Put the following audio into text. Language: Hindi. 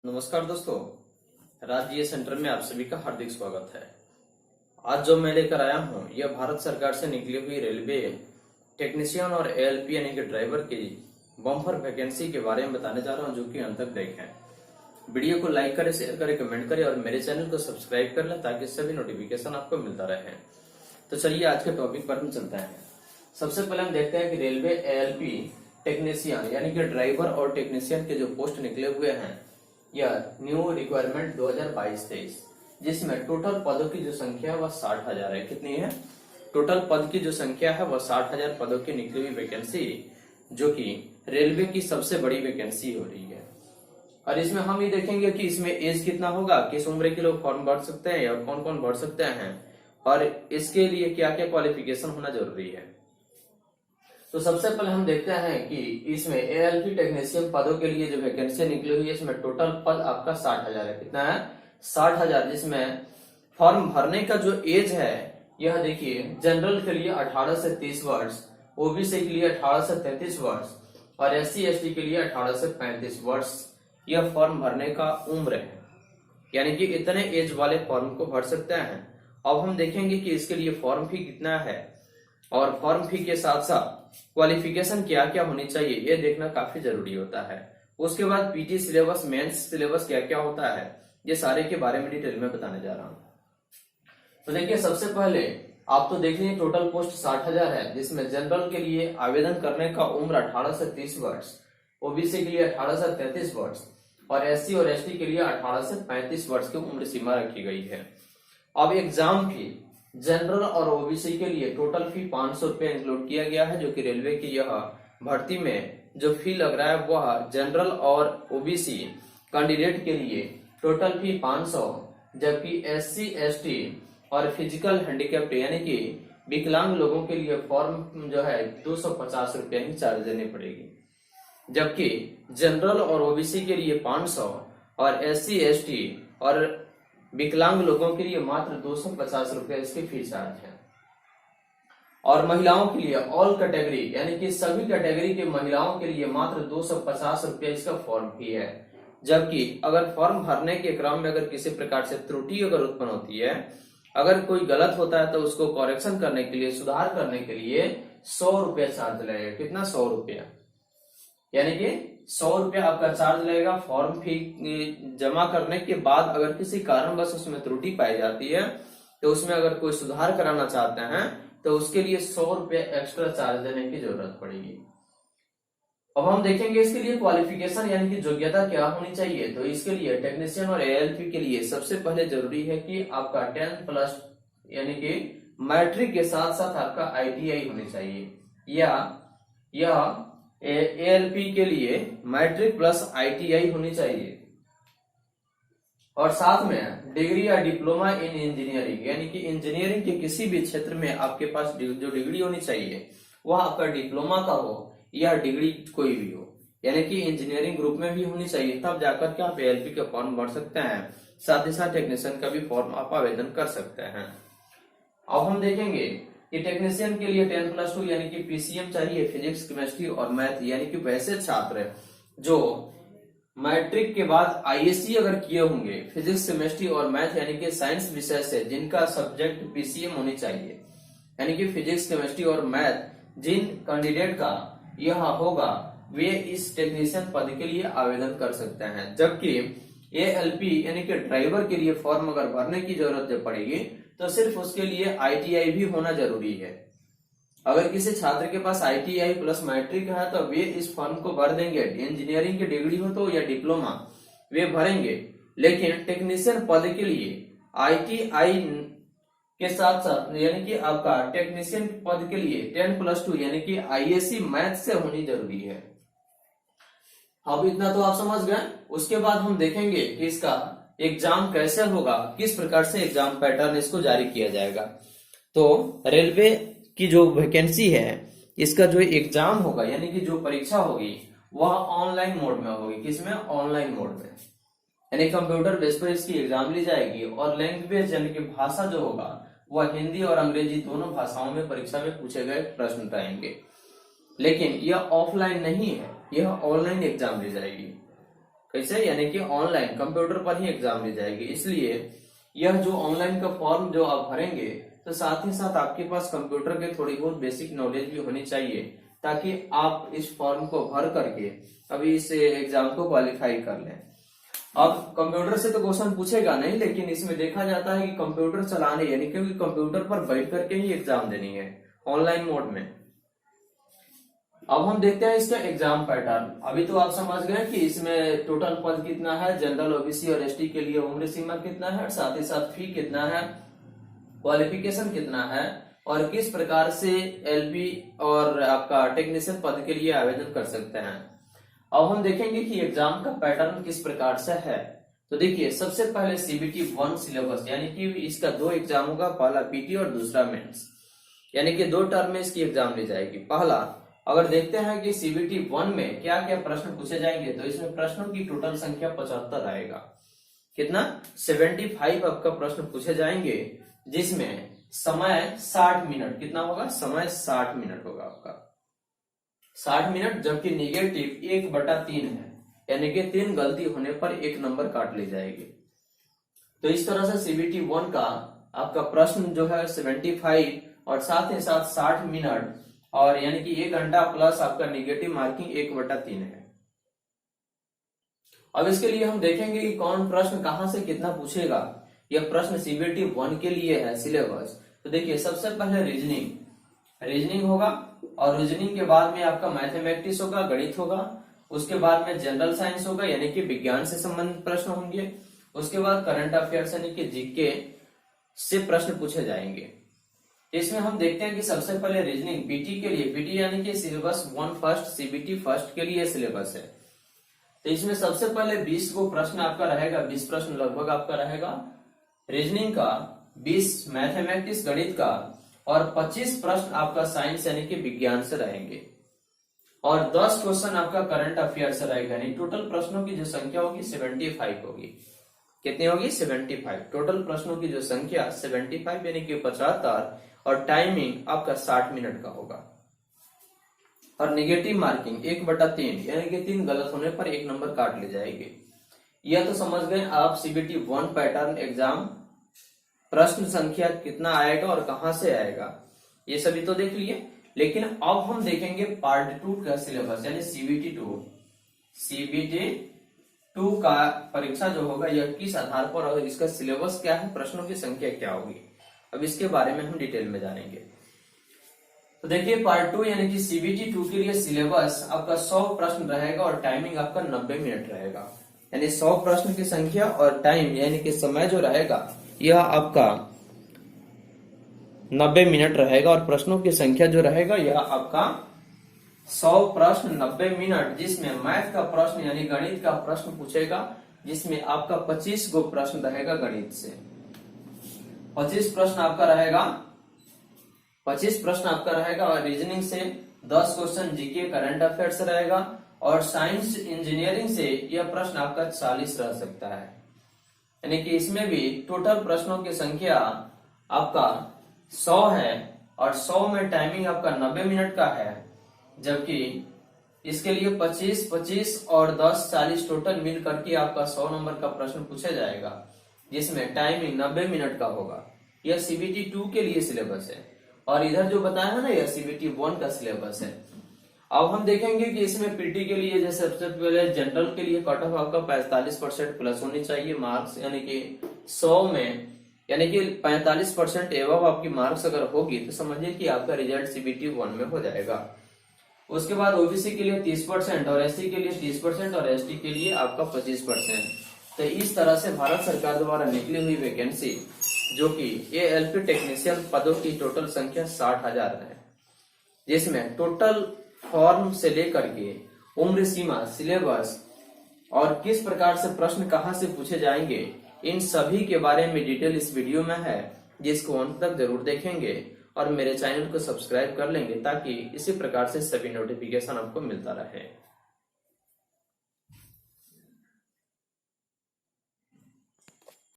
नमस्कार दोस्तों, राज्य सेंटर में आप सभी का हार्दिक स्वागत है। आज जो मैं लेकर आया हूं यह भारत सरकार से निकली हुई रेलवे टेक्नीशियन और एएलपी यानी कि ड्राइवर की बम्पर वैकेंसी के बारे में बताने जा रहा हूं, जो कि अंत तक देखें। वीडियो को लाइक करें, शेयर करें, कमेंट करें और मेरे चैनल को सब्सक्राइब कर लें ताकि सभी नोटिफिकेशन आपको मिलता रहे। तो चलिए आज के टॉपिक पर हम चलते हैं। सबसे पहले हम देखते हैं कि रेलवे एएलपी टेक्नीशियन यानी कि ड्राइवर और टेक्नीशियन के जो पोस्ट निकले हुए हैं यह न्यू रिक्वायरमेंट 2022-23, जिसमें टोटल पदों की जो संख्या है वह 60,000 है। कितनी है? टोटल पद की जो संख्या है वह 60,000 पदों की निकली हुई वैकेंसी, जो कि रेलवे की सबसे बड़ी वैकेंसी हो रही है। और इसमें हम ये देखेंगे कि इसमें एज कितना होगा, किस उम्र के लोग फॉर्म भर सकते हैं और कौन कौन भर सकते हैं, और इसके लिए क्या क्या क्वालिफिकेशन होना जरूरी है। तो सबसे पहले हम देखते हैं कि इसमें एएलपी टेक्नीशियन पदों के लिए जो वैकेंसी निकली हुई है इसमें टोटल पद आपका 60,000 है। कितना है? 60,000, जिसमें फॉर्म भरने का जो एज है यह देखिए, जनरल के लिए 18 से 30 वर्ष, ओबीसी के लिए 18 से 33 वर्ष और एससी एसटी के लिए 18 से 35 वर्ष यह फॉर्म भरने का उम्र है। यानी कि इतने एज वाले फॉर्म को भर सकते हैं। अब हम देखेंगे कि इसके लिए फॉर्म फी कितना है और फॉर्म फी के साथ साथ क्वालिफिकेशन क्या क्या होनी चाहिए ये देखना काफी जरूरी होता है। उसके बाद पीटी सिलेबस, मेंस सिलेबस क्या क्या होता है, ये सारे के बारे में डिटेल में बताने जा रहा हूं। तो देखिए, सबसे पहले आप तो देख लीजिए टोटल पोस्ट 60,000 है, जिसमें जनरल के लिए आवेदन करने का उम्र 18 से 30 वर्ष, ओबीसी के लिए 18 से 33 वर्ष और एससी और एसटी के लिए 18 से 35 वर्ष की उम्र सीमा रखी गई है। अब एग्जाम फी जनरल और ओबीसी के लिए टोटल फी 500 रुपया इंक्लूड किया गया है, जो कि रेलवे की यह भर्ती में जो फी लग रहा है वह जनरल और ओबीसी कैंडिडेट के लिए टोटल फी 500, जबकि एससी एसटी और फिजिकल हैंडीकैप्ड यानी कि विकलांग लोगों के लिए फॉर्म जो है 250 रुपया ही चार्ज देनी पड़ेगी, जबकि जनरल और ओबीसी के लिए 500 और एससी एसटी और विकलांग लोगों के लिए मात्र 250 रुपया इसकी फी चार्ज है। और महिलाओं के लिए ऑल कैटेगरी यानी कि सभी कैटेगरी के महिलाओं के लिए मात्र 250 रुपया इसका फॉर्म फी है। जबकि अगर फॉर्म भरने के क्रम में अगर किसी प्रकार से त्रुटि अगर उत्पन्न होती है, अगर कोई गलत होता है तो उसको करेक्शन करने के लिए, सुधार करने के लिए 100 रुपया चार्ज लगेगा। कितना? 100 रुपया, यानी कि 100 रुपया आपका चार्ज लगेगा। फॉर्म फी जमा करने के बाद अगर किसी कारणवश उसमें त्रुटि पाई जाती है तो उसमें अगर कोई सुधार कराना चाहते हैं तो उसके लिए 100 रुपया एक्स्ट्रा चार्ज देने की जरूरत पड़ेगी। अब हम देखेंगे इसके लिए क्वालिफिकेशन यानी कि योग्यता क्या होनी चाहिए। तो इसके लिए टेक्नीशियन और एएलपी के लिए सबसे पहले जरूरी है कि आपका 10+ यानी कि मैट्रिक के साथ साथ आपका आईटीआई होनी चाहिए, या एएलपी के लिए मैट्रिक प्लस आईटीआई होनी चाहिए। और साथ में डिग्री या डिप्लोमा इन इंजीनियरिंग यानी कि इंजीनियरिंग के किसी भी क्षेत्र में आपके पास जो डिग्री होनी चाहिए वह आपका डिप्लोमा का हो या डिग्री कोई भी हो, यानी कि इंजीनियरिंग ग्रुप में भी होनी चाहिए, तब जाकर के आप एएलपी का फॉर्म भर सकते हैं। साथ ही साथ टेक्नीशियन का भी फॉर्म आप आवेदन कर सकते हैं। अब हम देखेंगे कि टेक्नीशियन के लिए 10+2 यानी कि पीसीएम चाहिए, फिजिक्स, केमिस्ट्री और मैथ, यानी कि वैसे छात्र जो मैट्रिक के बाद आईएससी अगर किए होंगे फिजिक्स, केमिस्ट्री और मैथ यानी कि साइंस विषय से, जिनका सब्जेक्ट पीसीएम होनी चाहिए, यानी कि फिजिक्स, केमिस्ट्री और मैथ जिन कैंडिडेट का यह होगा वे इस टेक्नीशियन पद के लिए आवेदन कर सकते हैं। जबकि एएलपी यानी कि ड्राइवर के लिए फॉर्म अगर भरने की जरूरत पड़ेगी तो सिर्फ उसके लिए आईटीआई भी होना जरूरी है। अगर किसी छात्र के पास आईटीआई प्लस मैट्रिक है तो वे इस फॉर्म को भर देंगे, इंजीनियरिंग की डिग्री हो तो या डिप्लोमा वे भरेंगे। लेकिन टेक्नीशियन पद के लिए आईटीआई के साथ साथ यानी कि आपका टेक्नीशियन पद के लिए 10+2 यानी कि आईएससी मैथ से होनी जरूरी है। अब इतना तो आप समझ गए। उसके बाद हम देखेंगे कि इसका एग्जाम कैसे होगा, किस प्रकार से एग्जाम पैटर्न इसको जारी किया जाएगा। तो रेलवे की जो वैकेंसी है इसका जो एग्जाम होगा यानी कि जो परीक्षा होगी वह ऑनलाइन मोड में होगी। किसमें? ऑनलाइन मोड में, यानी कंप्यूटर बेस पर इसकी एग्जाम ली जाएगी। और लैंग्वेज यानी कि भाषा जो होगा वह हिंदी और अंग्रेजी दोनों भाषाओं में परीक्षा में पूछे गए प्रश्न रहेंगे। लेकिन यह ऑफलाइन नहीं है, यह ऑनलाइन एग्जाम ली जाएगी। कैसे, यानी कि ऑनलाइन कंप्यूटर पर ही एग्जाम ली जाएगी। इसलिए यह जो ऑनलाइन का फॉर्म जो आप भरेंगे, तो साथ ही साथ आपके पास कंप्यूटर के थोड़ी बहुत बेसिक नॉलेज भी होनी चाहिए, ताकि आप इस फॉर्म को भर करके अभी इस एग्जाम को क्वालिफाई कर लें। अब कंप्यूटर से तो क्वेश्चन पूछेगा नहीं, लेकिन इसमें देखा जाता है कि कंप्यूटर चलाने, यानी क्योंकि कंप्यूटर पर बैठ करके ही एग्जाम देनी है ऑनलाइन मोड में। अब हम देखते हैं इसका एग्जाम पैटर्न। अभी तो आप समझ गए कि इसमें टोटल पद कितना है, जनरल, ओबीसी और एसटी के लिए उम्र सीमा कितना है, साथ ही साथ फी कितना है, क्वालिफिकेशन कितना है, और किस प्रकार से एलपी और आपका टेक्नीशियन पद के लिए आवेदन कर सकते हैं। अब हम देखेंगे कि एग्जाम का पैटर्न किस प्रकार से है। तो देखिए, सबसे पहले सीबीटी 1 सिलेबस, यानी कि इसका 2 एग्जाम होगा, पहला पीटी और दूसरा मेंस, यानी कि 2 टर्म में इसकी एग्जाम ली जाएगी। पहला, अगर देखते हैं कि सीबीटी 1 में क्या क्या प्रश्न पूछे जाएंगे, तो इसमें प्रश्नों की टोटल संख्या 75 आएगा। कितना, 75 आपका प्रश्न पूछे जाएंगे, जिसमें समय 60 मिनट, कितना होगा, समय 60 मिनट होगा आपका, 60 मिनट, जबकि निगेटिव 1/3 है, यानी कि 3 गलती होने पर 1 नंबर काट ली जाएगी। तो इस तरह से सीबीटी 1 का आपका प्रश्न जो है 75 और साथ ही साथ 60 मिनट, और यानी कि 1 घंटा प्लस आपका निगेटिव मार्किंग 1/3 है। अब इसके लिए हम देखेंगे कि कौन प्रश्न कहां से कितना पूछेगा। यह प्रश्न सीबीटी 1 के लिए है सिलेबस। तो देखिए, सबसे पहले रीजनिंग होगा, और रीजनिंग के बाद में आपका मैथमेटिक्स होगा, गणित होगा, उसके बाद में जनरल साइंस होगा, यानी कि विज्ञान से संबंधित प्रश्न होंगे, उसके बाद करंट अफेयर्स यानी कि जीके से प्रश्न पूछे जाएंगे। इसमें हम देखते हैं कि सबसे पहले रीजनिंग पीटी के लिए, पीटी यानी कि सिलेबस 1 फर्स्ट, सीबीटी फर्स्ट के लिए सिलेबस है। तो इसमें सबसे पहले 20 को प्रश्न आपका रहेगा, 20 प्रश्न लगभग आपका रहेगा रीजनिंग का, 20 मैथमेटिक्स गणित का, और 25 प्रश्न आपका साइंस यानी कि विज्ञान से रहेंगे, और 10 क्वेश्चन आपका करंट अफेयर से रहेगा। यानी टोटल प्रश्नों की जो संख्या होगी 75 होगी। कितनी होगी, 75। टोटल प्रश्नों की जो संख्या 75 यानी कि 75, और टाइमिंग आपका 60 मिनट का होगा, और निगेटिव मार्किंग 1/3, यानी कि 3 गलत होने पर 1 नंबर काट ली जाएगी। यह तो समझ गए आप सीबीटी 1 पैटर्न एग्जाम, प्रश्न संख्या कितना आएगा और कहां से आएगा, ये सभी तो देख लिए। लेकिन अब हम देखेंगे पार्ट 2 का सिलेबस, यानी सीबीटी 2 का परीक्षा जो होगा यह किस आधार पर, और इसका सिलेबस क्या है, प्रश्नों की संख्या क्या होगी। अब इसके बारे में हम डिटेल में जानेंगे। तो देखिए, पार्ट 2 यानी कि सीबीटी 2 के लिए सिलेबस आपका 100 प्रश्न रहेगा, और टाइमिंग आपका 90 मिनट रहेगा। यानी 100 प्रश्न की संख्या और टाइम यानी कि समय जो रहेगा यह आपका 90 मिनट रहेगा, और प्रश्नों की संख्या जो रहेगा यह आपका 100 प्रश्न 90 मिनट, जिसमें मैथ का प्रश्न यानी गणित का प्रश्न पूछेगा, जिसमें आपका 25 गो प्रश्न रहेगा गणित से, 25 प्रश्न आपका रहेगा, 25 प्रश्न आपका रहेगा, और रीजनिंग से 10 क्वेश्चन जीके करंट अफेयर से रहेगा, और साइंस इंजीनियरिंग से यह प्रश्न आपका 40 रह सकता है। यानी कि इसमें भी टोटल प्रश्नों की संख्या आपका 100 है, और 100 में टाइमिंग आपका 90 मिनट का है, जबकि इसके लिए 25, 25 और 10, 40 टोटल मिल करके आपका 100 नंबर का प्रश्न पूछा जाएगा, जिसमें टाइमिंग 90 मिनट का होगा। यह सीबीटी 2 के लिए सिलेबस है, और इधर जो बताया है ना, यह सीबीटी 1 का सिलेबस है। अब हम देखेंगे कि इसमें पीटी के लिए जैसे सबसे पहले जनरल के लिए कट ऑफ आपका 45% प्लस होनी चाहिए मार्क्स, यानी कि 100 में, यानी कि 45% एवं आपकी मार्क्स अगर होगी तो समझिए कि आपका रिजल्ट सीबीटी 1 में हो जाएगा। उसके बाद ओबीसी के लिए 30%, और एससी के लिए 30%, और एसटी के लिए आपका 25%। तो इस तरह से भारत सरकार द्वारा निकली हुई वैकेंसी, जो कि एएलपी टेक्नीशियन पदों की टोटल संख्या 60,000 है, जिसमें टोटल फॉर्म से लेकर के उम्र सीमा, सिलेबस, और किस प्रकार से प्रश्न कहां से पूछे जाएंगे, इन सभी के बारे में डिटेल इस वीडियो में है, जिसको अंत तक जरूर देखेंगे, और मेरे चैनल को सब्सक्राइब कर लेंगे, ताकि इसी प्रकार से सभी नोटिफिकेशन आपको मिलता रहे।